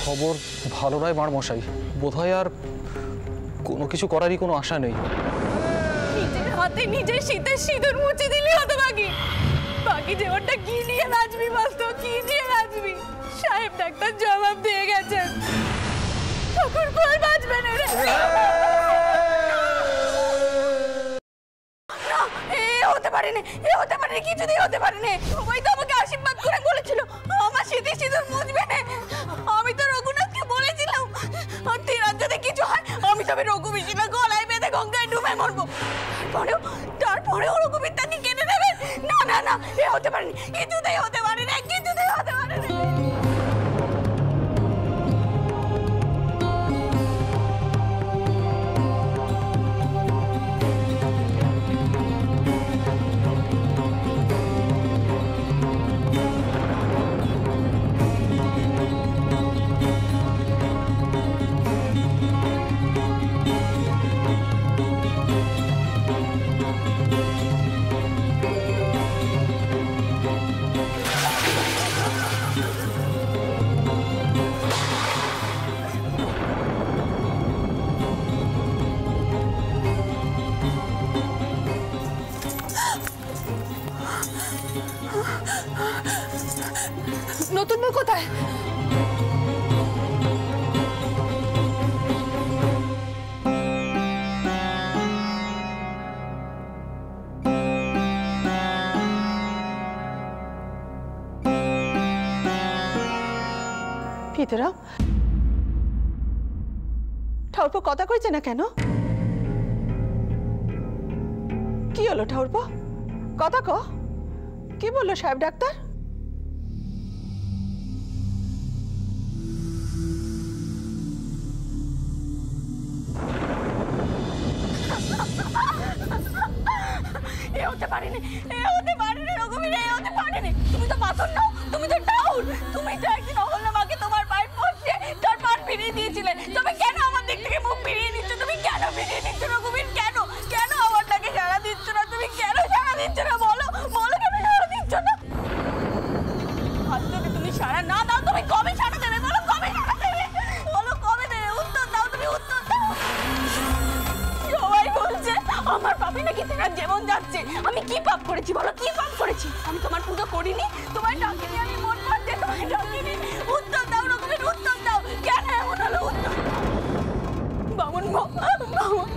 খবর ভালো নয় মার মশাই, বোধহয় আর কোনো কিছু করারই কোনো আশা নেই। নিজের হাতে নিজের শীতের সিঁদুর মুছে দিলি হতো বাকি জীবনটা কি নিয়ে বাঁচবি বলতো, কি নিয়ে বাঁচবি? সাহেব ডাক্তার জবাব দিয়ে গেছেন, তখন কই বাঁচবে না রে। হতে পারে না, কিছুতেই হতে পারে না। সবাই তো আমাকে আশীর্বাদ করে বলেছিল আমার শীতের সিঁদুর মুছবে না। আমি তো রঘুনাথকে বলেছিলাম আর যদি কিছু হয় আমি তবে রঘুবিশিলা গলায় বেঁধে গঙ্গায় ডুবে মরবো। তারপরেও রঘুবীর তাকে কেটে দেবে? না না না, এ হতে পারেনি, কিছুতেই হতে পারে না, কিছুতেই হতে পারে না। নতুন বউ কোথায়? ভিতরা ঠাকুরপো কথা কইছে না কেন? কি হলো ঠাকুরপো? কথা ক, কি বললো সাহেব ডাক্তার? তুমি তো পাথর নাও, তুমি তো টাউন। তুমি তো একদিন অহল্যা মাকে তোমার পায়ে পড়ছে তার পান ফিরিয়ে দিয়েছিলে। তবে কেন আমার দিক থেকে মুখ ফিরিয়ে নিচ্ছ? তুমি কেন ফিরিয়ে নিচ্ছ রঘুবীর? কেন কেন আমার ডাকে সাড়া দিচ্ছ না? তুমি কেন সাড়া দিচ্ছ না? বলো বলো, কেন সাড়া দিচ্ছ না? আর যদি তুমি সাড়া না দাও তুমি কবে সাড়া দেবে? বলো কবে সাড়া দেবে? বলো কবে দেবে? উত্তর দাও, তুমি উত্তর দাও। সবাই বলছে আমার পাপি নাকি তোমার জীবন যাচ্ছে। আমি কি পাপ করেছি বলো, কি পাপ করেছি? আমি তোমার পুজো করিনি, তোমার ডাকিনি, আমি মন মারতে তোমার ডাকিনি। উত্তর দাও রঘুবীর, উত্তর দাও। কেন এমন হলো? উত্তর। বামুন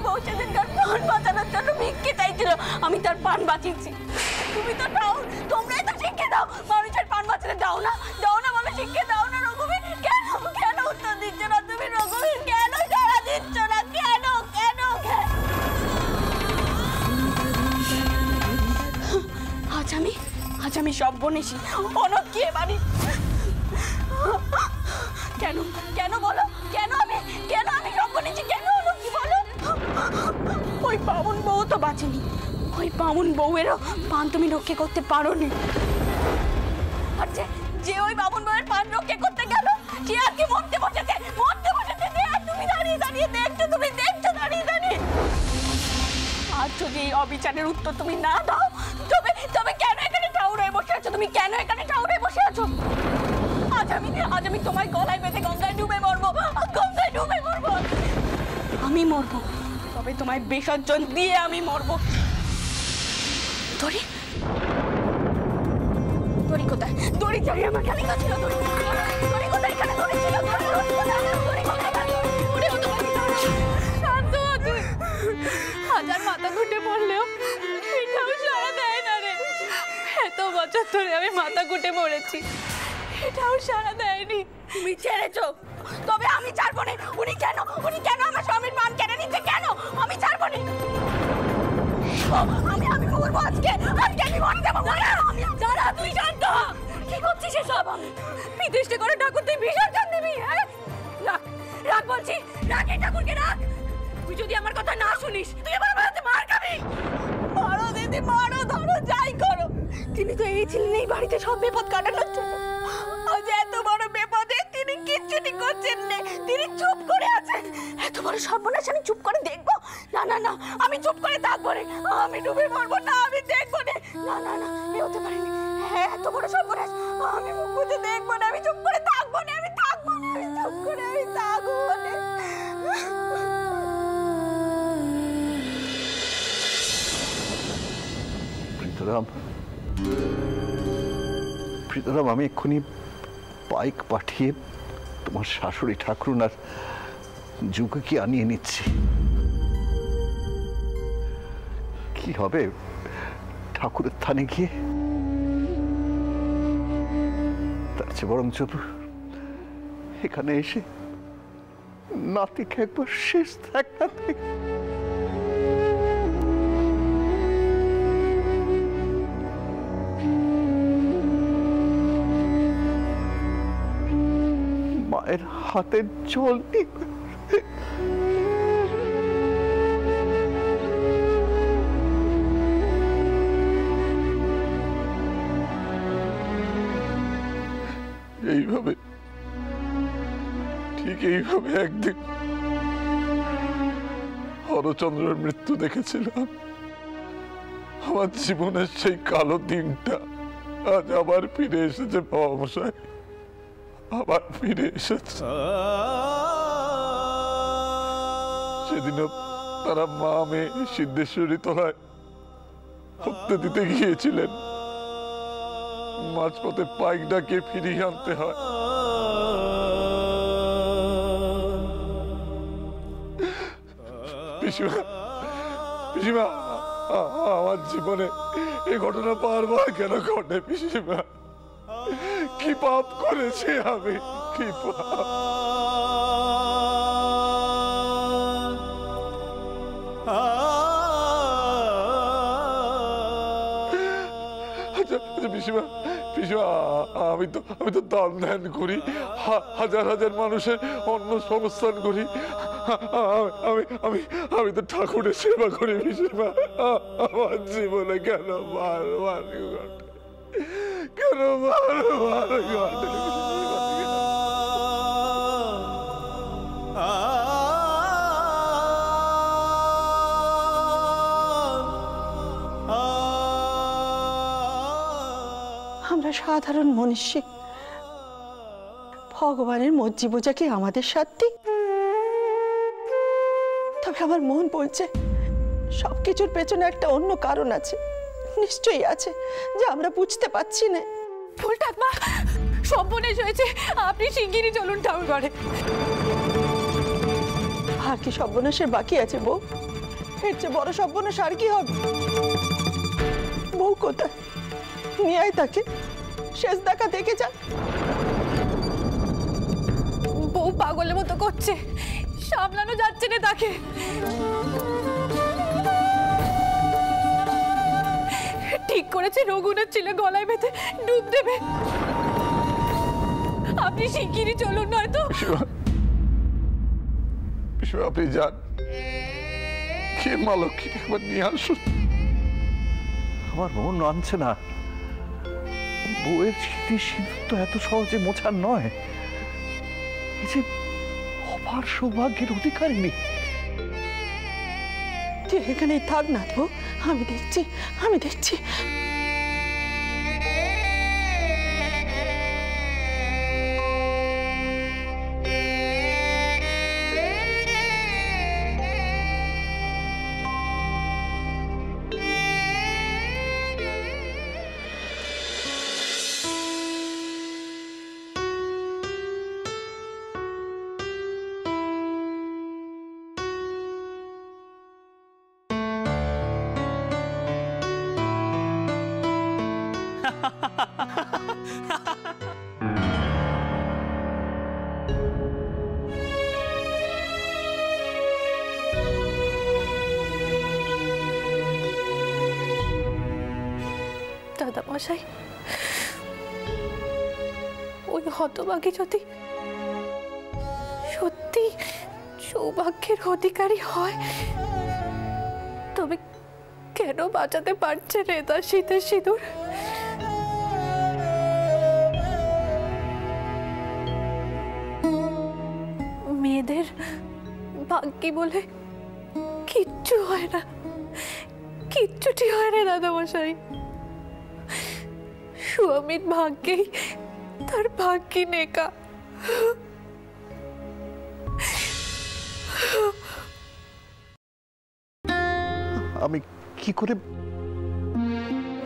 বউ সেদিনকার পান বাঁচানোর জন্য ভিক্ষে চাইছিল, আমি তার পান বাঁচিয়েছি। তুমি তো দাও, তোমরাই তো শিক্ষে দাও মানুষের পান বাঁচাতে। দাও না, দাও না, বলো শিক্ষে দাও না রঘুবীর। কেন কেন উত্তর দিচ্ছ না তুমি রঘুবীর? কেন সাড়া দিচ্ছ না? কেন কেন কেন? আজ আমি সব বনেছি অনক্ষে বাড়ি। কেন কেন বলো, কেন আমি সব বনেছি? কেন অনক্ষি বলো? ওই বামুন বউ তো বাঁচেনি, ওই বামুন বউয়েরও পান তুমি রক্ষে করতে পারো নি। আর যে ওই বামুন বউয়ের পান রক্ষে করতে গেল সে আজকে মরতে বসেছে। আর তুমি দাঁড়িয়ে দাঁড়িয়ে দেখছো, তুমি দেখছো দাঁড়িয়ে দাঁড়িয়ে। আর যদি এই অবিচারের উত্তর তুমি না দাও তবে কেন এখানে ঠাউর হয়ে বসে আছো? তুমি কেন এখানে ঠাউর হয়ে বসে আছো? আজ আমি তোমার গলায় বেঁধে গঙ্গায় ডুবে মরবো, গঙ্গায় ডুবে মরবো। আমি মরবো, তবে তোমায় বিসর্জন দিয়ে আমি মরবো। দড়ি কোথায়? দড়ি চাই আমার খালি ছিল। দড়ি কোথায়? এখানে দড়ি ছিল। হাজার মাথা ঘুটে পড়লেও এটাও সাড়া দেয় না রে। এত বছর ধরে আমি মাথা ঘুটে মরেছি, এটাও সাড়া দেয়নি। তুমি ছেড়েছো, তবে আমি ছাড়বো না। উনি কেন আমার স্বামীর পান কেড়ে নিচ্ছে? কেন? আমি ছাড়বো না। আমি মরবো আজকে আমি মরে যাবো। দাঁড়া, তুই শান্ত হ। কি করছিস এসব? বিদেশে করে ঠাকুর তুই বিসর্জন দিবি? হ্যাঁ, রাখ বলছি, রাখ এই ঠাকুরকে রাখ। তুই যদি আমার কথা না শুনিস তুই আমার বাড়িতে মার খাবি। মারো দিদি, মারো, ধরো, যাই করো। তিনি তো এই ছিলেন এই বাড়িতে সব বিপদ কাটানোর জন্য। আজ এত বড় বিপদে তিনি কিচ্ছুটি করছেন না, তিনি চুপ করে আছেন। এত বড় সর্বনাশ আমি চুপ করে দেখবো? না না না, আমি চুপ করে থাকবো না। আমি ডুবে মরবো না, আমি দেখবো না। না না না, এ হতে পারেনি। হ্যাঁ, এত বড় সর্বনাশ আমি মুখ বুঝে দেখবো না, আমি চুপ করে থাকবো না, আমি থাকবো না। চুপ করে আমি থাকবো বলে। প্রীতরাম, আমি এক্ষুনি বাইক পাঠিয়ে তোমার শাশুড়ি ঠাকুরুন আর যুগকে আনিয়ে নিচ্ছি। কি হবে ঠাকুরের থানে গিয়ে? তার চেয়ে বরঞ্চ এখানে এসে নাতিকে একবার শেষ দেখা থেকে মায়ের হাতের জল এইভাবে, ঠিক এইভাবে একদিন হরচন্দ্রের মৃত্যু দেখেছিলাম। আমার জীবনের সেই কালো দিনটা আজ আবার ফিরে এসেছে বাবা মশাই, আবার ফিরে এসেছে। সেদিনও তারা মা মেয়ে সিদ্ধেশ্বরী তলায় হত্যা দিতে গিয়েছিলেন। মাঝপথে পাইক ডাকে ফিরিয়ে আনতে হয়। পিসিমা, পিসিমা, আমার জীবনে এই ঘটনা বারবার কেন ঘটে? পিসিমা, কি পাপ করেছি আমি, কি পাপ! পিসিমা, পিসিমা, আমি তো দান ধ্যান করি, হাজার হাজার মানুষের অন্ন সংস্থান করি, আমি তো ঠাকুরের সেবা করি। পিসিমা, আমার জীবনে কেন বারবার ঘটে, কেন বারবার ঘটে? আমরা সাধারণ মনীষী, ভগবানের মর্জি বোঝা কি আমাদের সাধ্যি? তবে আমার মন বলছে সবকিছুর পেছনে একটা অন্য কারণ আছে, নিশ্চয়ই আছে, যে আমরা বুঝতে পারছি না। ফুল ঠাকমা, সর্বনাশ হয়েছে, আপনি শিগগিরই চলুন ঠাকুর ঘরে। আর কি সর্বনাশের বাকি আছে বউ? এর চেয়ে বড় সর্বনাশ আর কি হবে? বউ কোথায়? নিয়ে আয় তাকে, শেষ দেখা দেখে যা। বউ পাগলের মতো করছে, সামলানো যাচ্ছে না তাকে। ঠিক করেছে রঘুনাথ ছেলে গলায় বেঁধে ডুব দেবে। আপনি শিগগিরই চলুন, নয়তো। আপনি যান, কে মালকী একবার নিয়ে আসুন। আমার মন আনছে না। বউয়ের স্মৃতি সিঁদুর তো এত সহজে মোছার নয়। এই যে অপার সৌভাগ্যের অধিকারিণী। তুই এখানেই থাক না বউ, আমি দেখছি, আমি দেখছি। দাদা মশাই, ওই হতভাগী যদি সত্যি সৌভাগ্যের অধিকারী হয়, তবে কেন বাঁচাতে পারছে রে তার শীতের সিঁদুর? মেয়েদের ভাগ্যি বলে কিচ্ছু হয় না, কিচ্ছুটি হয় না দাদা মশাই। স্বামীর ভাগ্যেই তার ভাগ্যি নেকা। আমি কি করে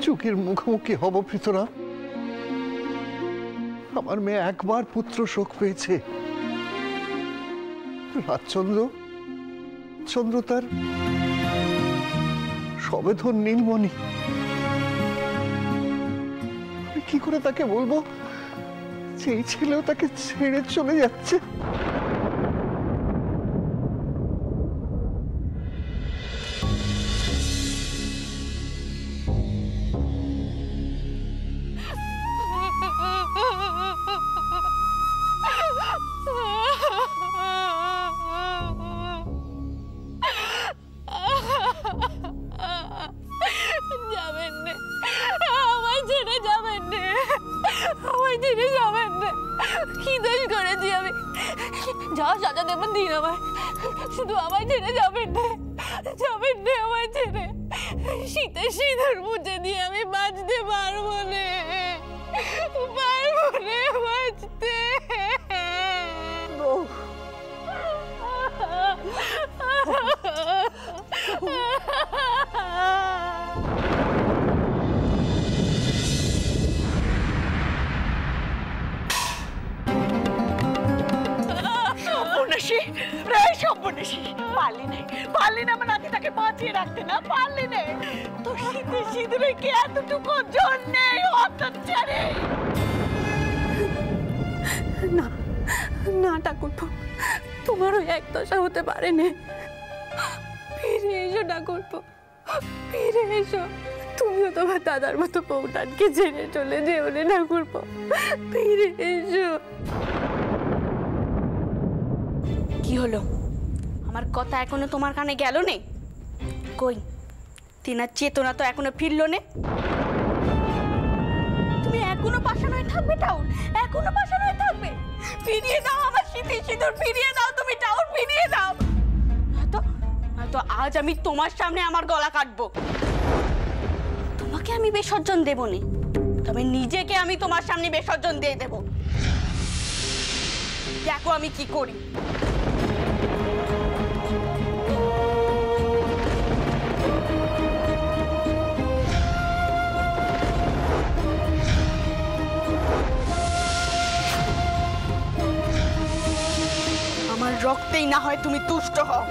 চোখের মুখোমুখি হব পৃথরা? আমার মেয়ে একবার পুত্র শোক পেয়েছে, রাজচন্দ্র চন্দ্র তার সবেধন নীলমণি। আমি কি করে তাকে বলবো যে এই ছেলেও তাকে ছেড়ে চলে যাচ্ছে? যাবেন না, আমায় ছেড়ে যাবেন না, আমায় ছেড়ে যাবেন না। কি দোষ করেছি আমি? যা সাজা দেবেন দিন আমায়, শুধু আমায় ছেড়ে যাবেন না, যাবেন না আমায় ছেড়ে। শীতের সিঁদুর মুছে দিয়ে আমি বাঁচতে পারবো না, পারবো না বাঁচতে। সর্বনাশী, প্রায় সর্বনাশী। পারলি না আমার নাতিটাকে বাঁচিয়ে রাখতে, না পারলি না। তোর শীতে সিঁদুরে কি এতটুকু জোর নেই? অত্যাচারে না না ঠাকুরপো, তোমার ওই এক দশা হতে পারে না। ফিরে এসো ঠাকুরপো, ফিরে এসো। তুমিও তোমার দাদার মতো বউটাকে ছেড়ে চলে যেও না ঠাকুরপো, ফিরে এসো। কি হলো? আমার কথা এখনো তোমার কানে গেল নে? কই তিনার চেতনা তো এখনো ফিরলো নে। তুমি এখনো পাশান হয়ে থাকবে টাউন, এখনো পাশান হয়ে থাকবে। ফিরিয়ে দাও আমার শীতের সিঁদুর, ফিরিয়ে দাও তুমি টাউন, ফিরিয়ে দাও। নয়তো আজ আমি তোমার সামনে আমার গলা কাটবো। তোমাকে আমি বিসর্জন দেব না, তবে নিজেকে আমি তোমার সামনে বিসর্জন দিয়ে দেব। দেখো আমি কি করি। আমার রক্তেই না হয় তুমি তুষ্ট হও।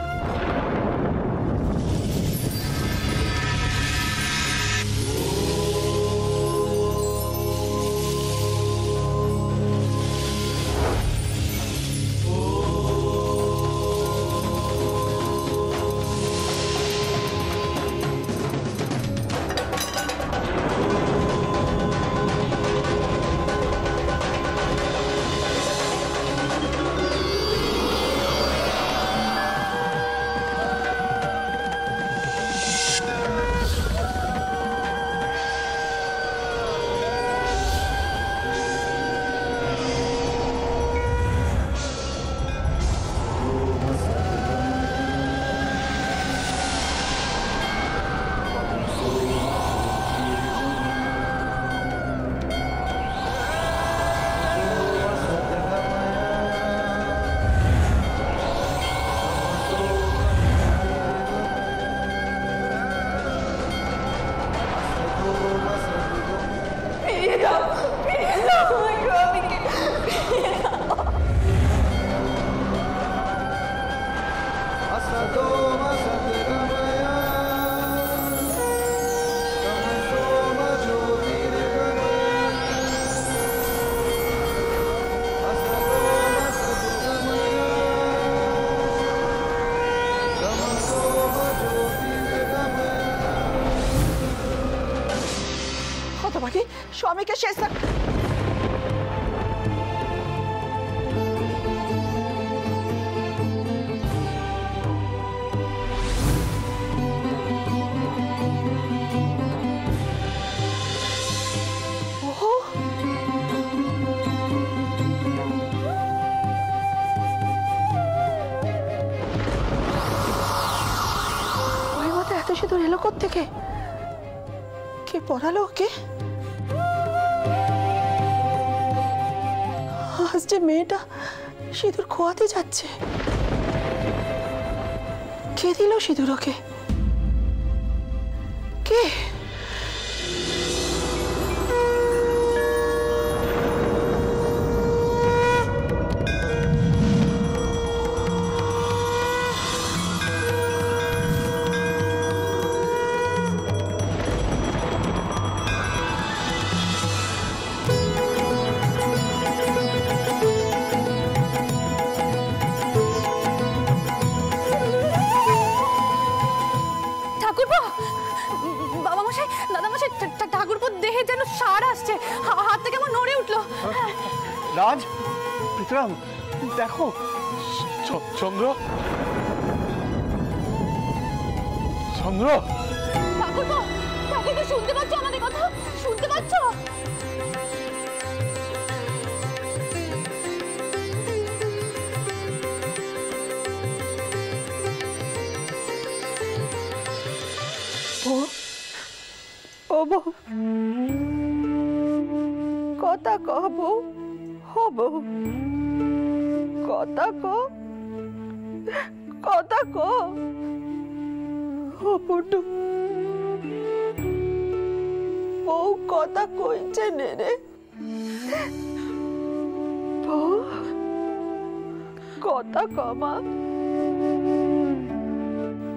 স্বামীকে শেষ এত সিঁদুর এলো কোত্থেকে? কে পড়ালো ওকে? আজ যে মেয়েটা সিঁদুর খোয়াতে যাচ্ছে, কে দিল সিঁদুর ওকে? কে? ঠাকুরপো, বাবা মশাই, দাদা মশাই, ঠাকুরপোর দেহে যেন সার আসছে, হাত থেকে আমার নড়ে উঠলো। রাজ, প্রীতরাম, দেখো চন্দ্র, চন্দ্র। ঠাকুরপো, ঠাকুরপো, শুনতে পাচ্ছ আমাদের কথা? শুনতে পাচ্ছ? ও বউ, কথা কব, হব কথা ক হবটু। বউ কথা কইছে নে রে বউ, কথা কমা,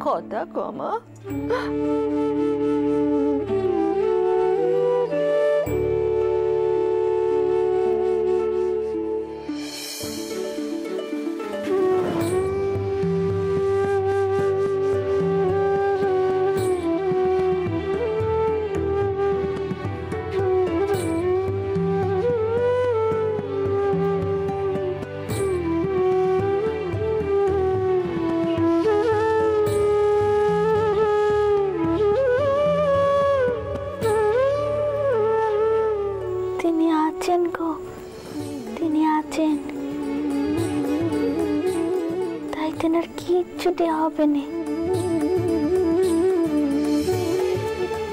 কথা কমা। তিনি আছেন, তাই তেনার কিচ্ছু দেওয়া হবে না।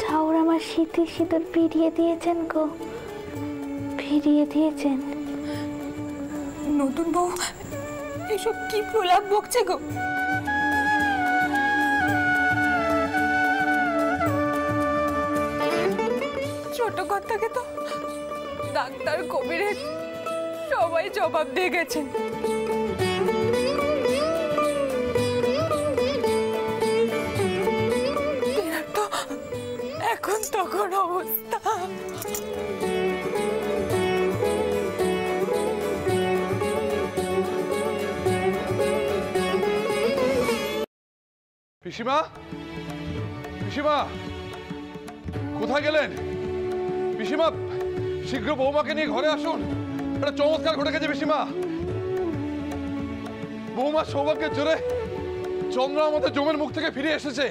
ঠাকুর আমার শীতের শীতল ফিরিয়ে দিয়েছেন গো, ফিরিয়ে দিয়েছেন। নতুন বউ এসব কি প্রলাপ বকছে গো? ছোট কথাকে তো ডাক্তার, কবিরের সবাই জবাব দিয়ে গেছেন। তো এখন তখন অবস্থা। পিসিমা, পিসিমা, কোথায় গেলেন? পিসিমা, শীঘ্র বৌমাকে নিয়ে ঘরে আসুন, একটা চমৎকার ঘটে গেছে পিসিমা। বৌমা সৌভাগ্যের জোরে চন্দ্র আমাদের জমের মুখ থেকে ফিরে এসেছে।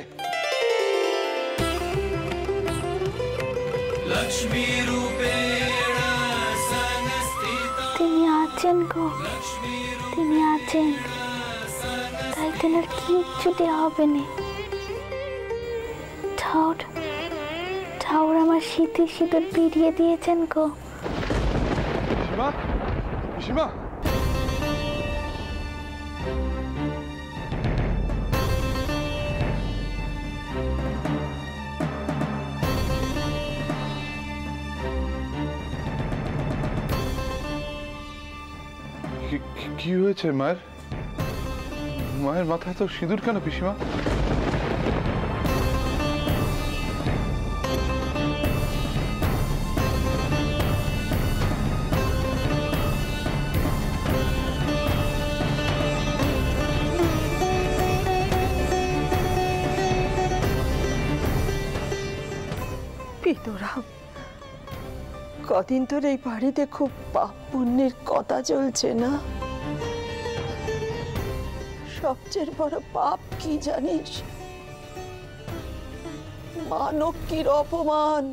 তিনি আছেন গো, তিনি আছেন, তাই তেনার কিচ্ছু দেওয়া হবে না। ঠাকুর আমার শীতের শীতল ফিরিয়ে দিয়েছেন গো। পিসিমা, পিসিমা, কি হয়েছে মায়ের? মায়ের মাথায় তো সিঁদুর কেন পিসিমা? পিতরাম, কদিন ধরে এই বাড়িতে খুব পাপ পুণ্যের কথা চলছে না? সবচেয়ে বড় পাপ কি জানিস? মা লক্ষ্মীর অপমান।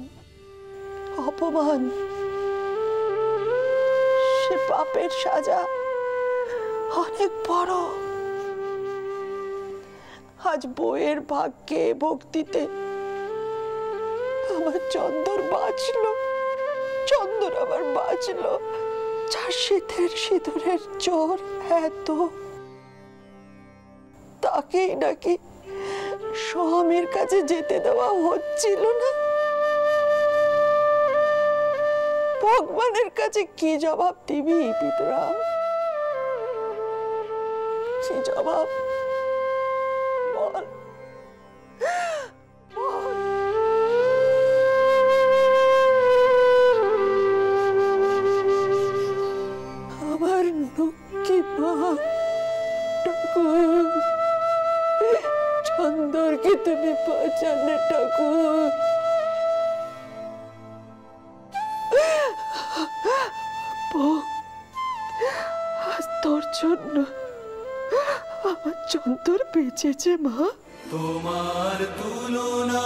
অপমান, সে পাপের সাজা অনেক বড়। আজ বইয়ের ভাগ্যে ভক্তিতে আমার চন্দর বাঁচলো, চন্দর আবার বাঁচলো। যার শীতের সিঁদুরের জোর এত, তাকেই নাকি স্বামীর কাছে যেতে দেওয়া হচ্ছিল না। ভগবানের কাছে কি জবাব দিবি পিতরাম? কি জবাব বল? আমার লক্ষ্মী মা ঠাকুর, চন্দরকে তুমি বাঁচালে ঠাকুর। আজ তোর জন্য আমার চন্দর বেঁচেছে মা। তোমার তুলনা